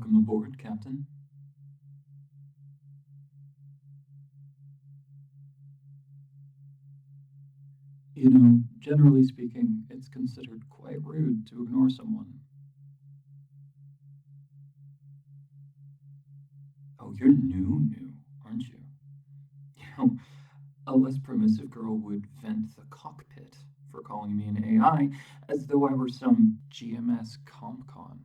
Welcome aboard, Captain. Generally speaking, it's considered quite rude to ignore someone. Oh, you're new, aren't you? You know, a less permissive girl would vent the cockpit for calling me an AI as though I were some GMS CompCon.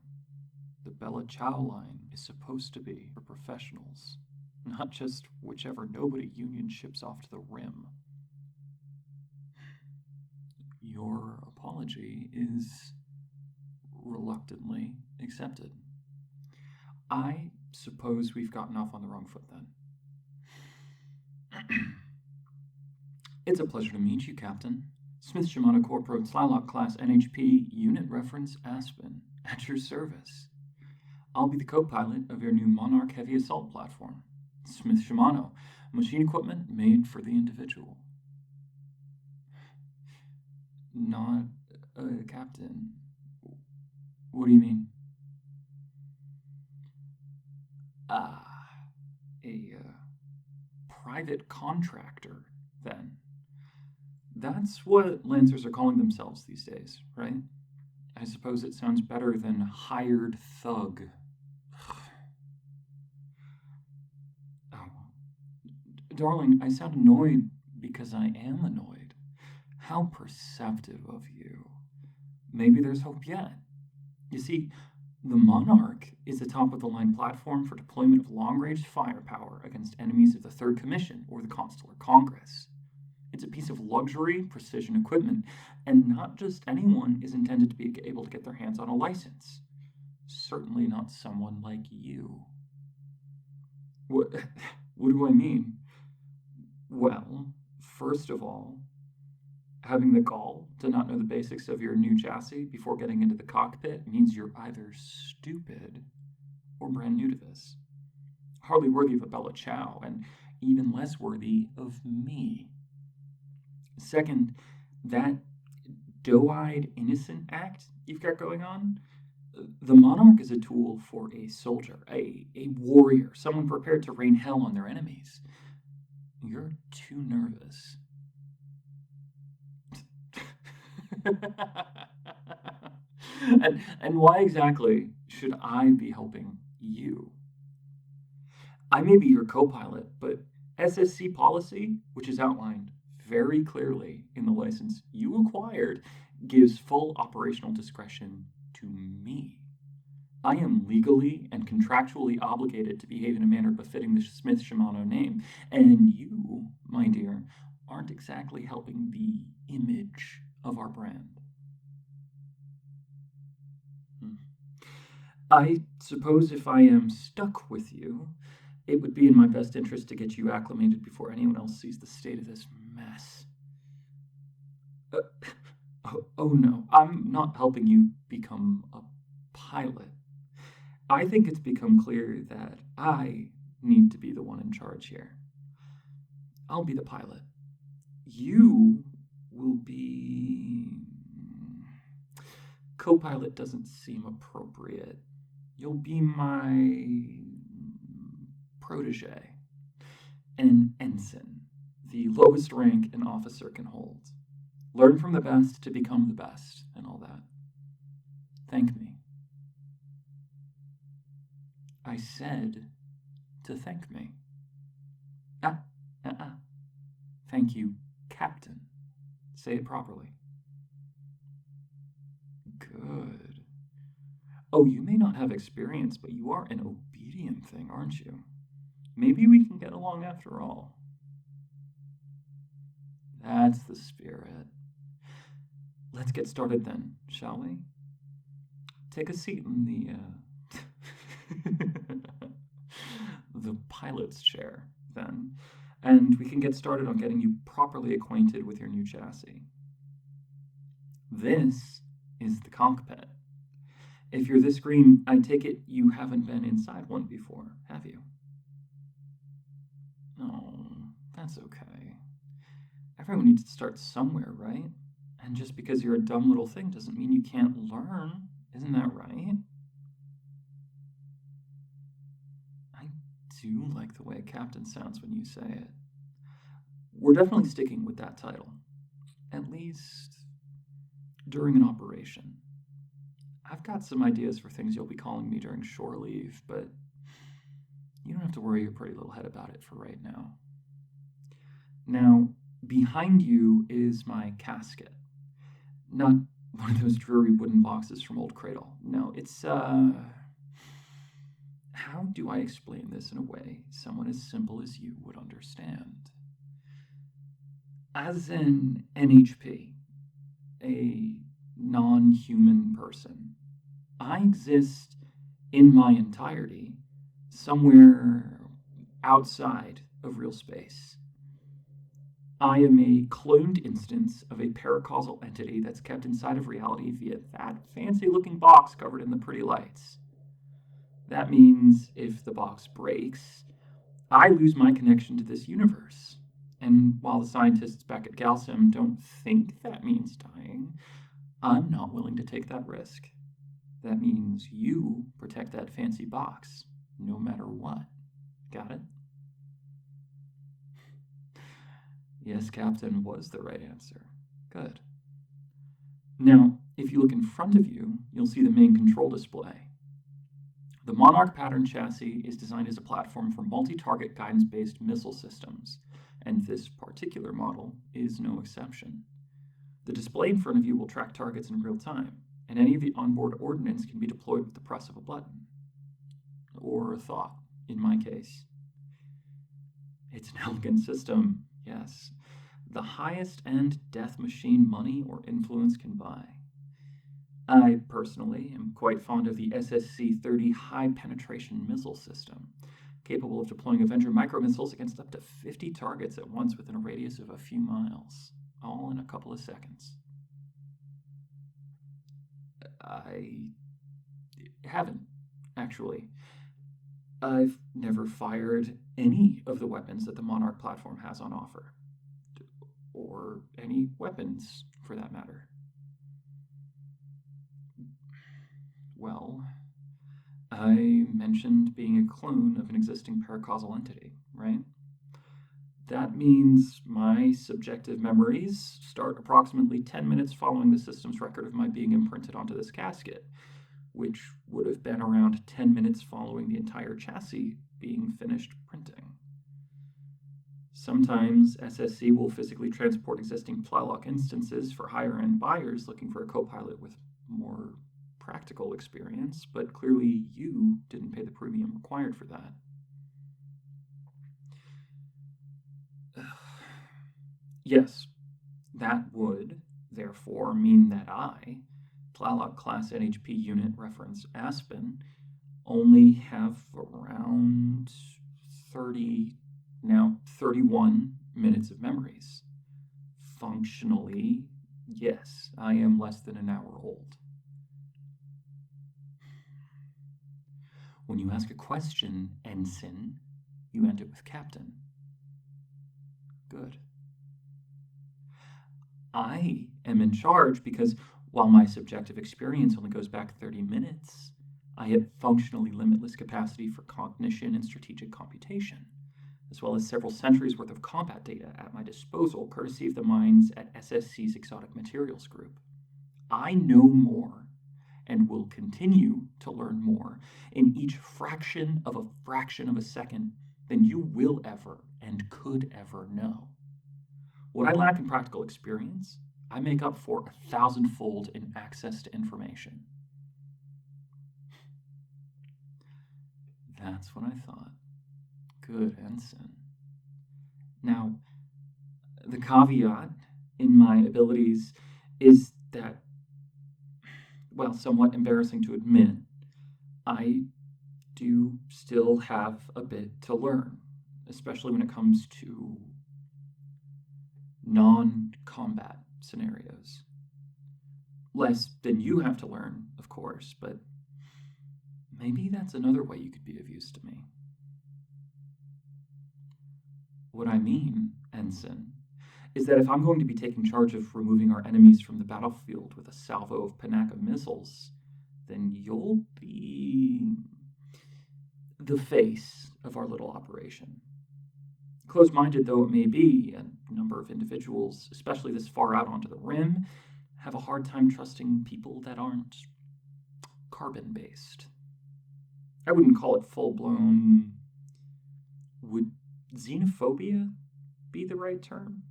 The Bella Ciao line is supposed to be for professionals, not just whichever nobody union ships off to the rim. Your apology is reluctantly accepted. I suppose we've gotten off on the wrong foot then. It's a pleasure to meet you, Captain. Smith Shimano Corporate Slylock Class NHP Unit Reference Aspen, at your service. I'll be the co-pilot of your new Monarch Heavy Assault platform. Smith Shimano, machine equipment made for the individual. Not a captain. What do you mean? A private contractor, then. That's what Lancers are calling themselves these days, right? I suppose it sounds better than hired thug. Oh, darling, I sound annoyed because I am annoyed. How perceptive of you. Maybe there's hope yet. You see, the Monarch is a top-of-the-line platform for deployment of long-range firepower against enemies of the Third Commission or the Consular Congress. It's a piece of luxury, precision equipment, and not just anyone is intended to be able to get their hands on a license. Certainly not someone like you. What do I mean? Well, first of all, having the gall to not know the basics of your new chassis before getting into the cockpit means you're either stupid or brand new to this. Hardly worthy of a Bella Ciao, and even less worthy of me. Second, that doe-eyed innocent act you've got going on, the Monarch is a tool for a soldier, a warrior, someone prepared to rain hell on their enemies. You're too nervous. and why exactly should I be helping you? I may be your co-pilot, but SSC policy, which is outlined very clearly in the license you acquired, gives full operational discretion to me. I am legally and contractually obligated to behave in a manner befitting the Smith Shimano name, and you, my dear, aren't exactly helping the image of our brand. I suppose if I am stuck with you, it would be in my best interest to get you acclimated before anyone else sees the state of this mess. Oh no, I'm not helping you become a pilot. I think it's become clear that I need to be the one in charge here. I'll be the pilot. You will be... Co-pilot doesn't seem appropriate. You'll be my protege, an ensign, the lowest rank an officer can hold. Learn from the best to become the best, and all that. Thank me. I said to thank me. Thank you, Captain. Say it properly. Good. Oh, you may not have experience, but you are an obedient thing, aren't you? Maybe we can get along after all. That's the spirit. Let's get started then, shall we? Take a seat in the pilot's chair, then, and we can get started on getting you properly acquainted with your new chassis. This is the cockpit. If you're this green, I take it you haven't been inside one before, have you? Oh, that's okay. Everyone needs to start somewhere, right? And just because you're a dumb little thing doesn't mean you can't learn. Isn't that right? do like the way Captain sounds when you say it. We're definitely sticking with that title, at least during an operation. I've got some ideas for things you'll be calling me during shore leave, but you don't have to worry your pretty little head about it for right now. Now, behind you is my casket. Not one of those dreary wooden boxes from Old Cradle. No, it's, how do I explain this in a way someone as simple as you would understand? As an NHP, a non-human person, I exist in my entirety somewhere outside of real space. I am a cloned instance of a paracausal entity that's kept inside of reality via that fancy looking box covered in the pretty lights. That means if the box breaks, I lose my connection to this universe. And while the scientists back at Galsim don't think that means dying, I'm not willing to take that risk. That means you protect that fancy box, no matter what. Got it? Yes, Captain was the right answer. Good. Now, if you look in front of you, you'll see the main control display. The Monarch pattern chassis is designed as a platform for multi-target guidance-based missile systems, and this particular model is no exception. The display in front of you will track targets in real time, and any of the onboard ordnance can be deployed with the press of a button. Or a thought, in my case. It's an elegant system, yes. The highest end death machine money or influence can buy. I personally am quite fond of the SSC-30 high penetration missile system, capable of deploying Avenger micromissiles against up to 50 targets at once within a radius of a few miles, all in a couple of seconds. I haven't, actually. I've never fired any of the weapons that the Monarch platform has on offer. Or any weapons, for that matter. Well, I mentioned being a clone of an existing paracausal entity, right? That means my subjective memories start approximately 10 minutes following the system's record of my being imprinted onto this casket, which would have been around 10 minutes following the entire chassis being finished printing. Sometimes SSC will physically transport existing Plowlock instances for higher-end buyers looking for a co-pilot with more practical experience, but clearly you didn't pay the premium required for that. Yes, that would, therefore, mean that I, Plowlock class NHP unit reference Aspen, only have around 31 minutes of memories. Functionally, yes, I am less than an hour old. When you ask a question, Ensign, you end it with Captain. Good. I am in charge because while my subjective experience only goes back 30 minutes, I have functionally limitless capacity for cognition and strategic computation, as well as several centuries worth of combat data at my disposal, courtesy of the minds at SSC's Exotic Materials Group. I know more and will continue to learn more in each fraction of a second than you will ever and could ever know. What I lack in practical experience, I make up for 1,000-fold in access to information. That's what I thought. Good, Ensign. Now, the caveat in my abilities is that, well, somewhat embarrassing to admit, I do still have a bit to learn, especially when it comes to non-combat scenarios. Less than you have to learn, of course, but maybe that's another way you could be of use to me. What I mean, Ensign, is that if I'm going to be taking charge of removing our enemies from the battlefield with a salvo of Panaka missiles, then you'll be the face of our little operation. Close-minded though it may be, a number of individuals, especially this far out onto the rim, have a hard time trusting people that aren't carbon-based. I wouldn't call it full-blown. Would xenophobia be the right term?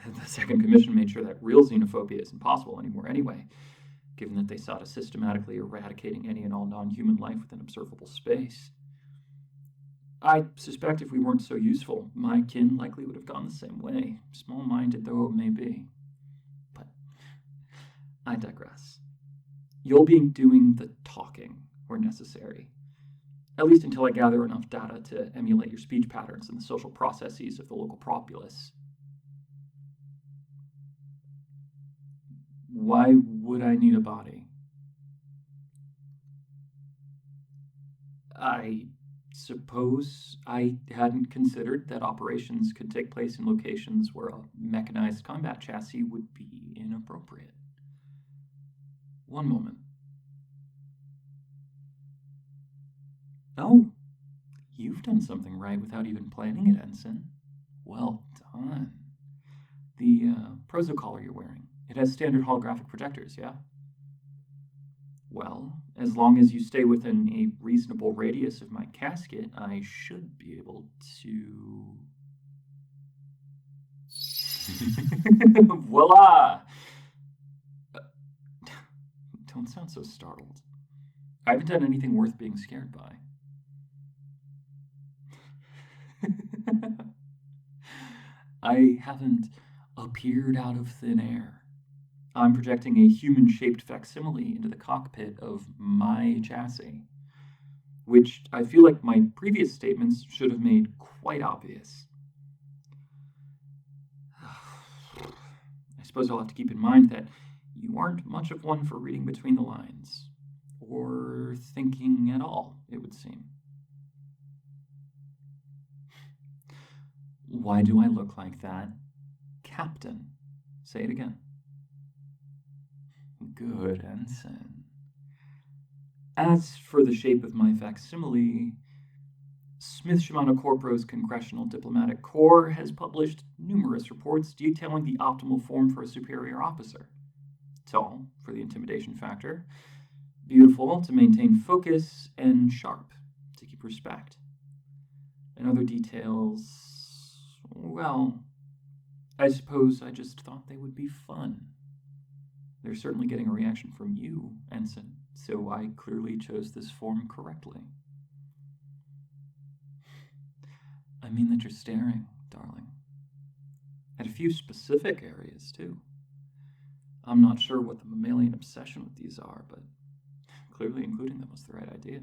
The Second Commission made sure that real xenophobia isn't possible anymore anyway, given that they sought to systematically eradicating any and all non-human life within observable space. I suspect if we weren't so useful, my kin likely would have gone the same way, small-minded though it may be. But I digress. You'll be doing the talking where necessary, at least until I gather enough data to emulate your speech patterns and the social processes of the local populace. Why would I need a body? I suppose I hadn't considered that operations could take place in locations where a mechanized combat chassis would be inappropriate. One moment. Oh, you've done something right without even planning it, Ensign. Well done. The proso collar you're wearing, it has standard holographic projectors, yeah? Well, as long as you stay within a reasonable radius of my casket, I should be able to... Voila! Don't sound so startled. I haven't done anything worth being scared by. I haven't appeared out of thin air. I'm projecting a human-shaped facsimile into the cockpit of my chassis, which I feel like my previous statements should have made quite obvious. I suppose I'll have to keep in mind that you aren't much of one for reading between the lines, or thinking at all, it would seem. Why do I look like that? Captain. Say it again. Good, Ensign. As for the shape of my facsimile, Smith Shimano Corpo's Congressional Diplomatic Corps has published numerous reports detailing the optimal form for a superior officer. Tall, for the intimidation factor, beautiful to maintain focus, and sharp to keep respect. And other details, well, I suppose I just thought they would be fun. They're certainly getting a reaction from you, Ensign, so I clearly chose this form correctly. I mean that you're staring, darling. At a few specific areas, too. I'm not sure what the mammalian obsession with these are, but clearly including them was the right idea.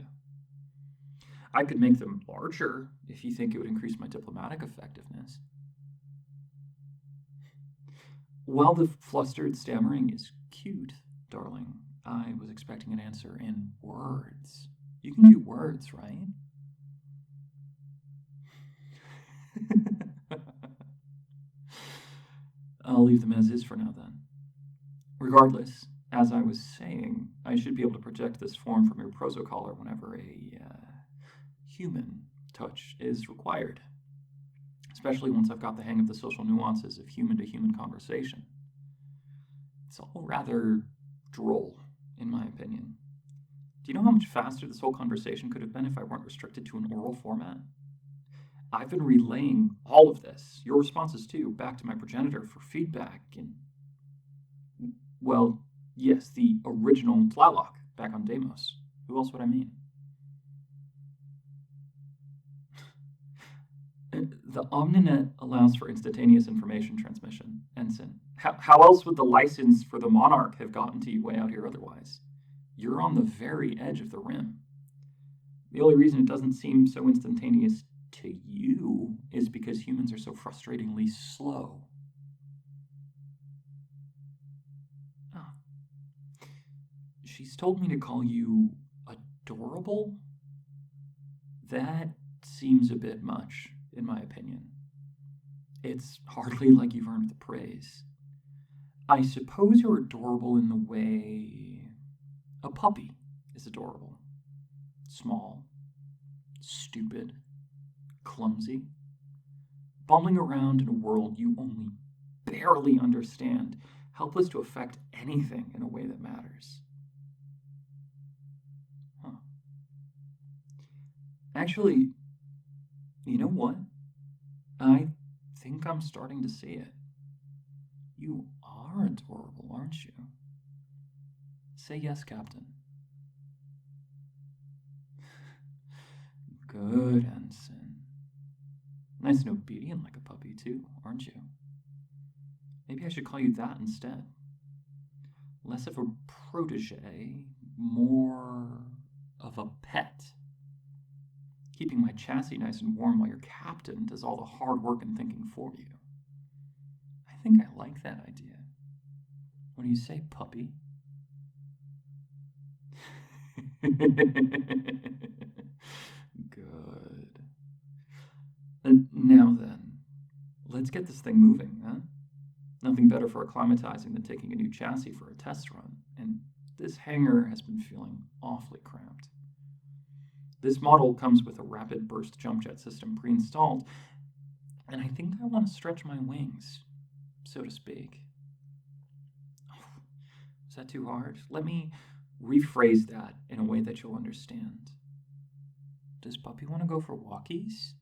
I could make them larger if you think it would increase my diplomatic effectiveness. While the flustered stammering is cute, darling, I was expecting an answer in words. You can do words, right? I'll leave them as is for now, then. Regardless, as I was saying, I should be able to project this form from your proso collar whenever a human touch is required, especially once I've got the hang of the social nuances of human-to-human conversation. It's all rather droll, in my opinion. Do you know how much faster this whole conversation could have been if I weren't restricted to an oral format? I've been relaying all of this, your responses too, back to my progenitor for feedback and, well, yes, the original Tlaloc back on Deimos. Who else would I mean? The Omninet allows for instantaneous information transmission, Ensign. How else would the license for the Monarch have gotten to you way out here otherwise? You're on the very edge of the rim. The only reason it doesn't seem so instantaneous to you is because humans are so frustratingly slow. Ah. She's told me to call you adorable? That seems a bit much, in my opinion. It's hardly like you've earned the praise. I suppose you're adorable in the way a puppy is adorable. Small, stupid, clumsy, bumbling around in a world you only barely understand, helpless to affect anything in a way that matters. Huh. Actually, you know what? I think I'm starting to see it. You are adorable, aren't you? Say yes, Captain. Good, Ensign. Nice and obedient like a puppy, too, aren't you? Maybe I should call you that instead. Less of a protege, more of a pet. Keeping my chassis nice and warm while your captain does all the hard work and thinking for you. I think I like that idea. What do you say, puppy? Good. And now then, let's get this thing moving, huh? Nothing better for acclimatizing than taking a new chassis for a test run, and this hangar has been feeling awfully cramped. This model comes with a rapid burst jump jet system pre-installed, and I think I want to stretch my wings, so to speak. Oh, is that too hard? Let me rephrase that in a way that you'll understand. Does Puppy want to go for walkies?